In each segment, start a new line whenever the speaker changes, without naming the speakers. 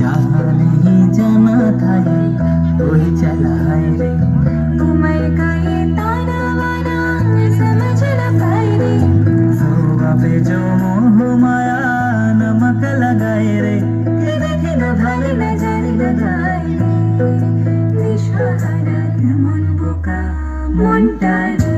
जहाँ नहीं जाना था ये वही चला है रे।
उमर का ये ताना वाना समझ न पाए रे।
सुबह पे जो मोह माया नमक लगाए रे।
কে দেখে না ভালো না জানি না গায় রে। দিশাহারা কেমন বোকা মনটা রে।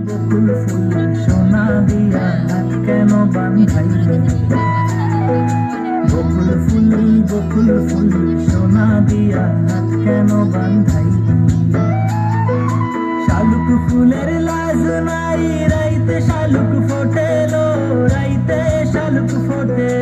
বকুল ফুল সোনা দিয়া হাত কেন বাঁধাই। বকুল ফুল সোনা দিয়া হাত কেন বাঁধাই। শালুক ফুলের লাজ নাই রাইতে শালুক ফোটেলো, রাইতে শালুক ফোটে